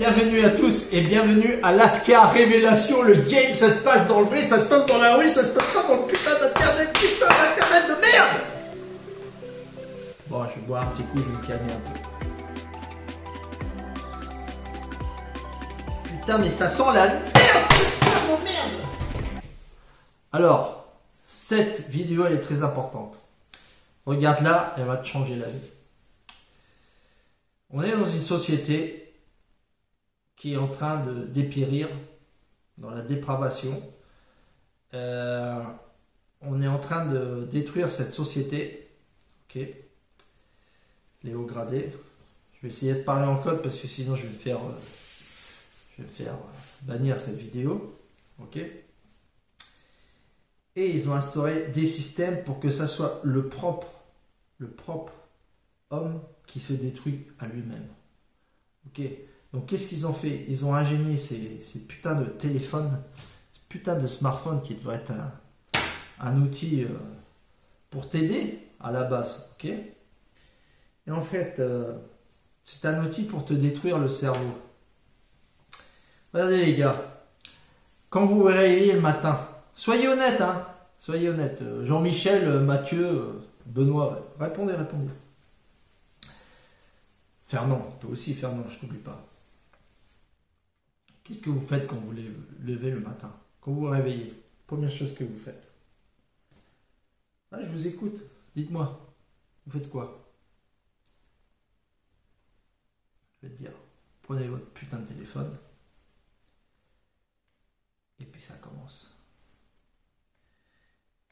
Bienvenue à tous et bienvenue à Lascar Révélation. Le game, ça se passe dans le vrai, ça se passe dans la rue, ça se passe pas dans le putain d'internet de merde. Bon, je vais boire un petit coup, je vais me calmer un peu. Putain, mais ça sent la merde. Putain, mon merde. Alors, cette vidéo, elle est très importante. Regarde là, elle va te changer la vie. On est dans une société qui est en train de dépérir dans la dépravation. On est en train de détruire cette société. Ok. Léo Gradé. Je vais essayer de parler en code parce que sinon je vais me faire bannir cette vidéo. Ok. Et ils ont instauré des systèmes pour que ça soit le propre homme qui se détruit à lui-même. Ok. Donc qu'est-ce qu'ils ont fait? Ils ont ingénié ces putains de téléphones, ces putains de smartphones qui devraient être un outil pour t'aider à la base. Ok. Et en fait, c'est un outil pour te détruire le cerveau. Regardez les gars, quand vous vous réveillez le matin, soyez honnêtes, hein. Soyez honnêtes. Jean-Michel, Mathieu, Benoît, répondez. Fernand, toi aussi Fernand, je t'oublie pas. Qu'est-ce que vous faites quand vous levez le matin? Quand vous vous réveillez, première chose que vous faites? Ah, je vous écoute, dites-moi, vous faites quoi? Je vais te dire, prenez votre putain de téléphone, et puis ça commence.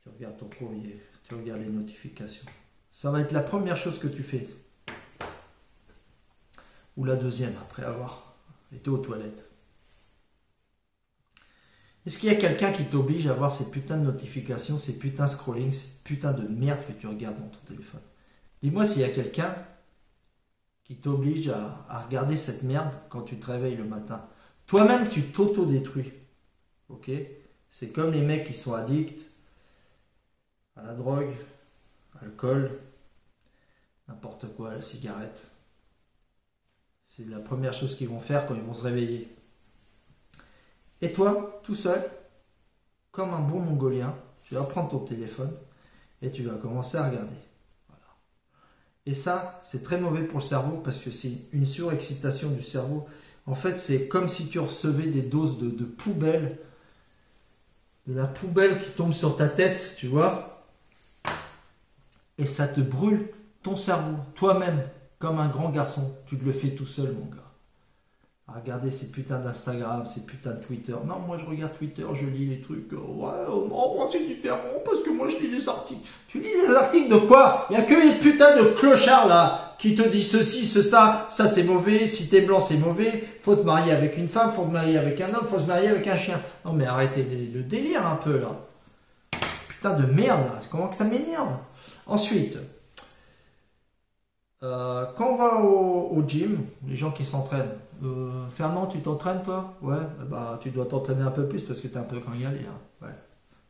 Tu regardes ton courrier, tu regardes les notifications. Ça va être la première chose que tu fais. Ou la deuxième, après avoir été aux toilettes. Est-ce qu'il y a quelqu'un qui t'oblige à voir ces putains de notifications, ces putains de scrolling, ces putains de merde que tu regardes dans ton téléphone? Dis-moi s'il y a quelqu'un qui t'oblige à regarder cette merde quand tu te réveilles le matin. Toi-même, tu t'auto-détruis. Ok? C'est comme les mecs qui sont addicts à la drogue, à l'alcool, n'importe quoi, à la cigarette. C'est la première chose qu'ils vont faire quand ils vont se réveiller. Et toi, tout seul, comme un bon Mongolien, tu vas prendre ton téléphone et tu vas commencer à regarder. Voilà. Et ça, c'est très mauvais pour le cerveau parce que c'est une surexcitation du cerveau. En fait, c'est comme si tu recevais des doses de poubelle, de la poubelle qui tombe sur ta tête, tu vois. Et ça te brûle ton cerveau, toi-même, comme un grand garçon. Tu te le fais tout seul, mon gars. À regarder ces putains d'Instagram, ces putains de Twitter. Non, moi je regarde Twitter, je lis les trucs. Ouais, non, moi c'est différent parce que moi je lis les articles. Tu lis les articles de quoi? Il n'y a que les putains de clochards là qui te disent ceci, ça c'est mauvais. Si t'es blanc, c'est mauvais. Faut te marier avec une femme, faut te marier avec un homme, faut se marier avec un chien. Non, mais arrêtez le délire un peu là. Putain de merde là, comment que ça m'énerve? Ensuite. Quand on va au gym, les gens qui s'entraînent, Fernand, tu t'entraînes toi? Ouais, bah tu dois t'entraîner un peu plus parce que t'es un peu cangalé. Hein. Ouais.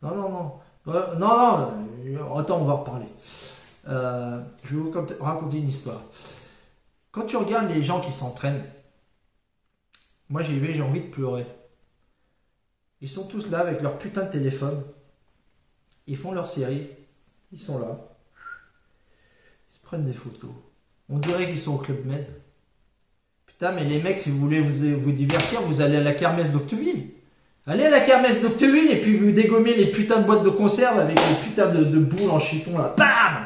Non. Non, attends, on va en reparler. Je vais vous raconter une histoire. Quand tu regardes les gens qui s'entraînent, moi j'y vais, j'ai envie de pleurer. Ils sont tous là avec leur putain de téléphone. Ils font leur série. Ils sont là. Ils se prennent des photos. On dirait qu'ils sont au Club Med. Putain, mais les mecs, si vous voulez vous divertir, vous allez à la kermesse d'Octeville. Allez à la kermesse d'Octeville et puis vous dégommez les putains de boîtes de conserve avec les putains de boules en chiffon là. Bam!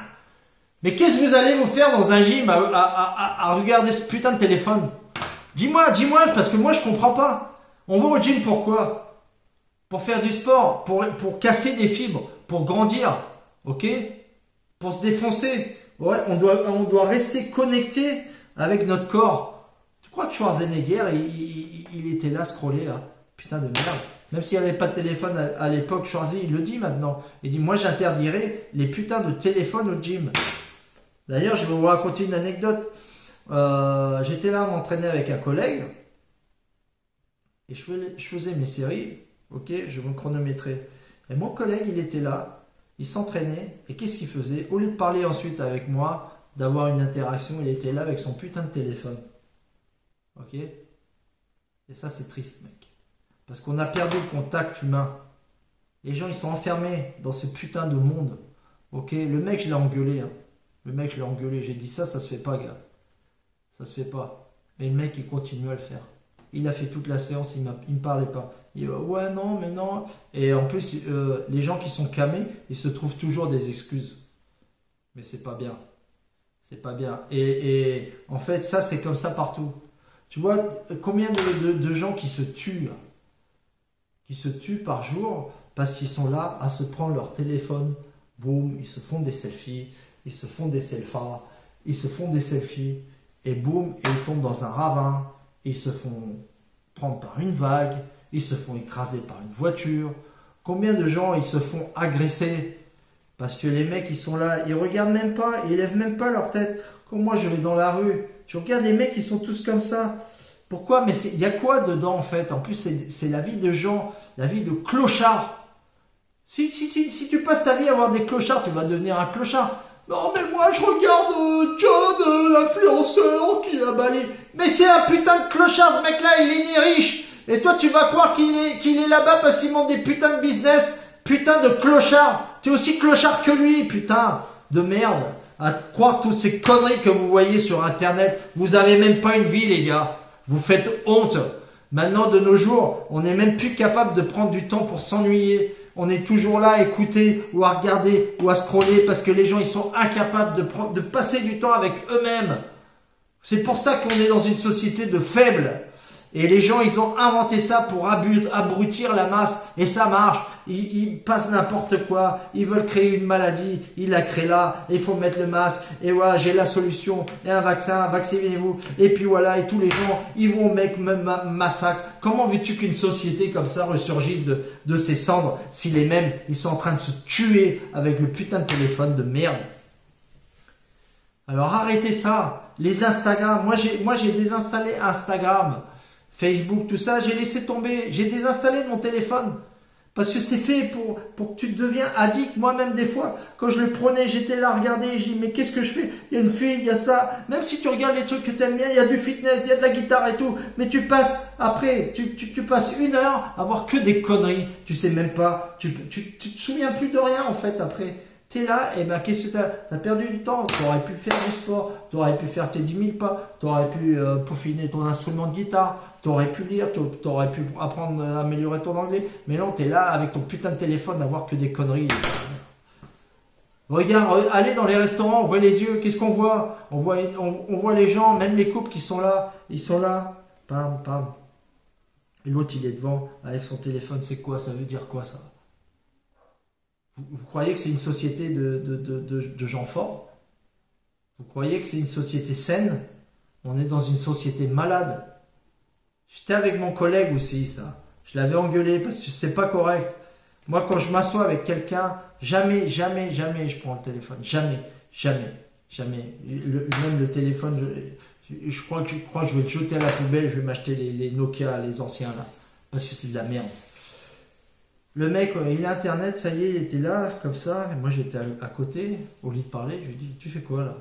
Mais qu'est-ce que vous allez vous faire dans un gym à regarder ce putain de téléphone? Dis-moi, parce que moi je comprends pas. On va au gym pourquoi? Pour faire du sport, pour casser des fibres, pour grandir, ok? Pour se défoncer. Ouais, on doit rester connecté avec notre corps. Tu crois que Schwarzenegger, il était là, scrollé là? Putain de merde. Même s'il n'y avait pas de téléphone à l'époque, Schwarzy, il le dit maintenant. Il dit, moi j'interdirais les putains de téléphones au gym. D'ailleurs, je vais vous raconter une anecdote. J'étais là à m'entraîner avec un collègue. Et je faisais mes séries. Ok, je me chronométrais. Et mon collègue, il était là. Il s'entraînait, et qu'est-ce qu'il faisait? Au lieu de parler ensuite avec moi, d'avoir une interaction, il était là avec son putain de téléphone. Ok? Et ça, c'est triste, mec. Parce qu'on a perdu le contact humain. Les gens, ils sont enfermés dans ce putain de monde. Ok, le mec, je l'ai engueulé. Hein. Le mec, je l'ai engueulé. J'ai dit ça se fait pas, gars. Ça se fait pas. Mais le mec, il continue à le faire. Il a fait toute la séance, il me parlait pas. Il dit, ouais, non, mais non. Et en plus, les gens qui sont camés, ils se trouvent toujours des excuses. Mais c'est pas bien. C'est pas bien. Et en fait, ça, c'est comme ça partout. Tu vois, combien de gens qui se tuent par jour parce qu'ils sont là à se prendre leur téléphone, boum, ils se font des selfies, ils se font des selfies, ils se font des selfies, et boum, et ils tombent dans un ravin, ils se font prendre par une vague, ils se font écraser par une voiture. Combien de gens ils se font agresser parce que les mecs ils sont là, ils regardent même pas, ils lèvent même pas leur tête. Comme moi je vais dans la rue, je regarde les mecs, ils sont tous comme ça. Pourquoi? Mais il y a quoi dedans en fait? En plus c'est la vie de gens, la vie de clochards. Si tu passes ta vie à avoir des clochards, tu vas devenir un clochard. Non mais moi je regarde John, l'influenceur qui a balayé. Mais c'est un putain de clochard ce mec là, il est ni riche. Et toi tu vas croire qu'il est là-bas parce qu'il monte des putains de business. Putain de clochard. Tu es aussi clochard que lui, putain de merde. À croire toutes ces conneries que vous voyez sur internet. Vous avez même pas une vie les gars. Vous faites honte. Maintenant de nos jours, on n'est même plus capable de prendre du temps pour s'ennuyer. On est toujours là à écouter ou à regarder ou à scroller parce que les gens ils sont incapables de passer du temps avec eux-mêmes. C'est pour ça qu'on est dans une société de faibles. Et les gens ils ont inventé ça pour abrutir la masse et ça marche. Ils passent n'importe quoi, ils veulent créer une maladie, ils la créent là, et il faut mettre le masque, et voilà, j'ai la solution, et un vaccin, vaccinez-vous, et puis voilà, et tous les gens, ils vont mec, me massacre. Comment veux-tu qu'une société comme ça ressurgisse de ses cendres, si les mêmes, ils sont en train de se tuer avec le putain de téléphone de merde? Alors arrêtez ça, les Instagram, moi j'ai désinstallé Instagram, Facebook, tout ça, j'ai laissé tomber, j'ai désinstallé de mon téléphone. Parce que c'est fait pour que tu deviens addict. Moi-même, des fois, quand je le prenais, j'étais là à regarder, je dis, mais qu'est-ce que je fais? Il y a une fille, il y a ça. Même si tu regardes les trucs que tu aimes bien, il y a du fitness, il y a de la guitare et tout. Mais tu passes, après, tu passes 1 heure à voir que des conneries. Tu sais même pas, tu te souviens plus de rien, en fait, après. T'es là, et ben, qu'est-ce que t'as perdu du temps? T'aurais pu faire du sport, t'aurais pu faire tes 10 000 pas, t'aurais pu peaufiner ton instrument de guitare, t'aurais pu lire, t'aurais pu apprendre à améliorer ton anglais. Mais non, t'es là avec ton putain de téléphone à voir que des conneries. Regarde, allez dans les restaurants, on voit les yeux, qu'est-ce qu'on voit? On voit les gens, même les couples qui sont là, ils sont là, pam, pam. Et l'autre il est devant avec son téléphone, c'est quoi? Ça veut dire quoi ça? Vous croyez que c'est une société de gens forts? Vous croyez que c'est une société saine? On est dans une société malade. J'étais avec mon collègue aussi, ça. Je l'avais engueulé parce que c'est pas correct. Moi, quand je m'assois avec quelqu'un, jamais je prends le téléphone. Jamais. Même le téléphone, je crois que je vais le jeter à la poubelle, je vais m'acheter les Nokia, les anciens là. Parce que c'est de la merde. Le mec, il a internet, ça y est, il était là, comme ça, et moi j'étais à côté, au lit de parler, je lui dis, tu fais quoi là?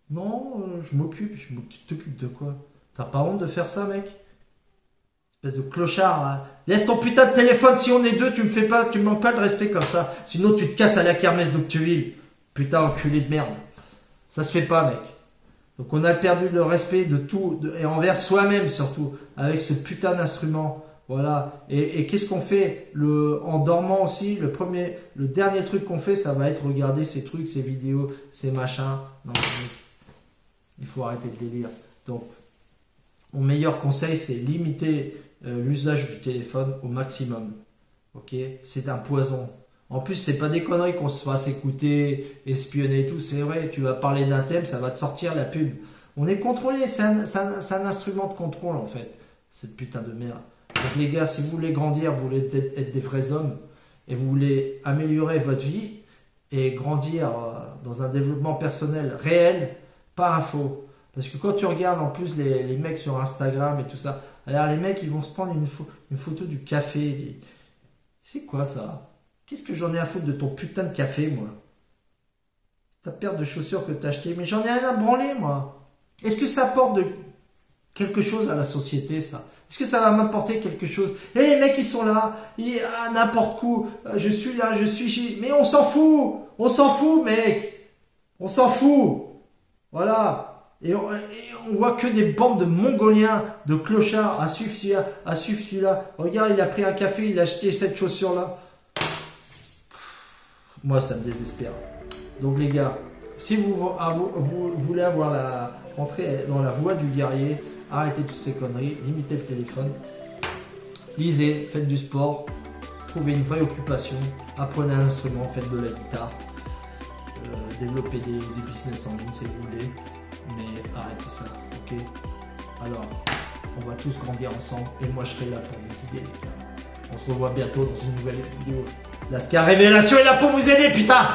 Non, je m'occupe. Tu t'occupes de quoi? T'as pas honte de faire ça, mec? Espèce de clochard, hein. Laisse ton putain de téléphone, si on est deux, tu me manques pas de respect comme ça, sinon tu te casses à la kermesse d'Octeville. Putain, enculé de merde. Ça se fait pas, mec. Donc on a perdu le respect de tout, et envers soi-même surtout, avec ce putain d'instrument. Voilà. Et qu'est-ce qu'on fait en dormant aussi, le dernier truc qu'on fait, ça va être regarder ces trucs, ces vidéos, ces machins. Non, il faut arrêter le délire. Donc, mon meilleur conseil, c'est limiter l'usage du téléphone au maximum. Ok? C'est un poison. En plus, c'est pas des conneries qu'on se fasse écouter, espionner et tout. C'est vrai, tu vas parler d'un thème, ça va te sortir la pub. On est contrôlé, c'est un instrument de contrôle en fait. Cette putain de merde. Donc les gars, si vous voulez grandir, vous voulez être des vrais hommes, et vous voulez améliorer votre vie, et grandir dans un développement personnel réel, pas un faux. Parce que quand tu regardes en plus les mecs sur Instagram et tout ça, alors les mecs ils vont se prendre une photo du café. C'est quoi ça? Qu'est-ce que j'en ai à foutre de ton putain de café, moi? Ta paire de chaussures que t'as acheté, mais j'en ai rien à branler, moi. Est-ce que ça apporte quelque chose à la société, ça? Est-ce que ça va m'apporter quelque chose? Et les mecs, ils sont là, à n'importe où, je suis là, je suis chez... Mais on s'en fout, mec. On s'en fout. Voilà. Et on voit que des bandes de Mongoliens, de clochards, à suivre celui-là, à suivre celui-là. Regarde, il a pris un café, il a acheté cette chaussure-là. Moi, ça me désespère. Donc les gars, si vous voulez rentrer dans la voie du guerrier, arrêtez toutes ces conneries, limitez le téléphone, lisez, faites du sport, trouvez une vraie occupation, apprenez un instrument, faites de la guitare, développez des business en ligne si vous voulez, mais arrêtez ça, ok? Alors, on va tous grandir ensemble et moi je serai là pour vous guider les gars. On se revoit bientôt dans une nouvelle vidéo. La Ska Révélation est là pour vous aider, putain!